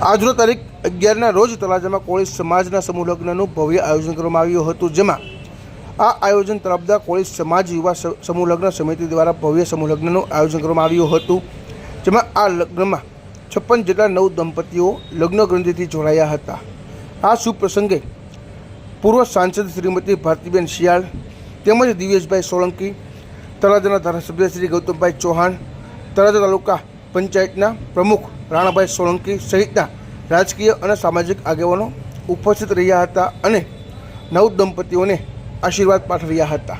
આજનો તારીખ 11 રોજ તળાજામાં કોળી સમાજના સમૂહ લગ્નનું ભવ્ય આયોજન કરવામાં આવ્યું હતું, જેમાં આ આયોજન તરફદાર કોળી સમાજ યુવા સમૂહ લગ્ન સમિતિ દ્વારા ભવ્ય સમૂહ લગ્નનું આયોજન કરવામાં આવ્યું હતું, જેમાં આ લગ્નમાં 56 જેટલા નવ દંપતીઓ લગ્ન ગ્રંથિથી જોડાયા હતા। આ શુભ પ્રસંગે પૂર્વ સાંસદ શ્રીમતી ભારતીબેન શિયાળ તેમજ દિવેશભાઈ સોલંકી, તળાજાના ધારાસભ્ય શ્રી ગૌતમભાઈ ચૌહાણ, તળાજા તાલુકા પંચાયતના પ્રમુખ રાણાભાઈ સોલંકી સહિતના રાજકીય અને સામાજિક આગેવાનો ઉપસ્થિત રહ્યા હતા અને નવ દંપતીઓને આશીર્વાદ પાઠવ્યા હતા।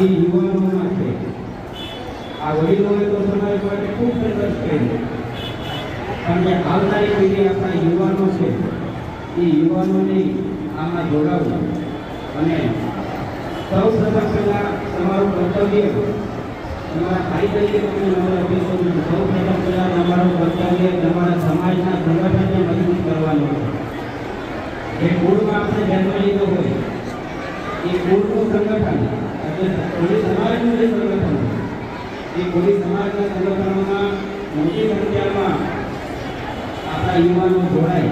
યુવાનોમાં છે આ વડીલોએ તો સમાજ માટે ખૂબ સંઘર્ષ કર્યો, પણ જે આવનારી પેઢી આપણા યુવાનો છે એ યુવાનોને આમાં જોડાવવું અને સૌ પ્રથમ પહેલાં તમારું કર્તવ્ય તમારા ભાઈ તરીકે તમને નમ્ર અપીલ કરું છું, સૌ પ્રથમ પહેલાં તમારું કર્તવ્ય તમારા સમાજના સંગઠનને મજબૂત કરવાનું છે। જે કુળમાં આપણે જન્મ લીધો હોય એ કુળનું સંગઠન કોળી સમાજનું જે સંગઠન એ કોળી સમાજના સંગઠનોમાં મોટી સંખ્યામાં આપણા યુવાનો જોડાય,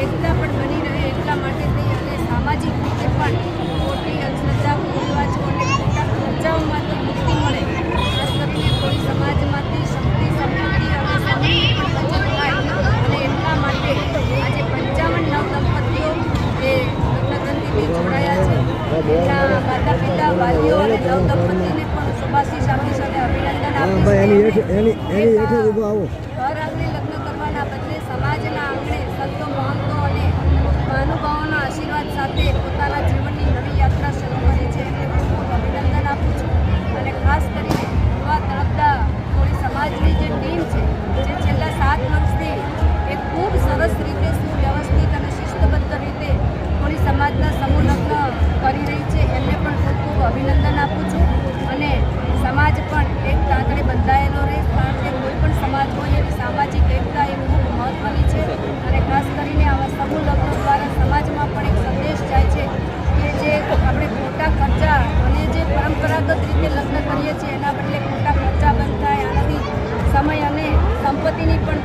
એકતા પણ બની રહે એટલા માટે થઈ અને સામાજિક રીતે પણ ખોટી અંધશ્રદ્ધા કુરિવાજો અને ખોટા ખર્ચાઓમાંથી મુક્તિ મળે, ખાસ કરીને કોળી સમાજમાંથી શક્તિ સમૃદ્ધિ અને સમૃદ્ધિ પણ બચત થાય અને એટલા માટે આજે 55 નવ દંપતીઓ એ લગ્નગ્રંથિથી જોડાયા છે। એમના માતા પિતા વાલીઓ અને નવ દંપતીને પણ શુભાશીષ આપીશ અને અભિનંદન આપીશ। ઘર આંગણે લગ્ન કરવાના બદલે સમાજના આંગણે સંતો મહંતો અને મહાનુભાવોના આશીર્વાદ સાથે પોતાના જીવનની નવી યાત્રા શરૂ કરી છે, એમને હું ખૂબ અભિનંદન આપું છું। અને ખાસ કરીને યુવા તરફદાર કોળી સમાજની જે ટીમ છે, જે છેલ્લા 7 વર્ષથી એ ખૂબ સરસ રીતે સુવ્યવસ્થિત અને શિસ્તબદ્ધ રીતે કોળી સમાજના સમૂહ લગ્ન કરી રહી છે, એમને પણ ખૂબ ખૂબ અભિનંદન આપું છું। અને સમાજ પણ એક તાંતણે બંધાયેલો રહે, કારણ કે કોઈ પણ સમાજ હોય એની સામાજિક એકતા એ ખૂબ મહત્ત્વની છે। અને ખાસ કરીને આવા સમૂહ લગ્નો દ્વારા સમાજમાં પણ એક સંદેશ જાય છે કે જે આપણે ખોટા ખર્ચા અને જે પરંપરાગત રીતે લગ્ન કરીએ છીએ એના બદલે ખોટા ખર્ચા બંધ થાય, આનાથી સમય અને સંપત્તિની પણ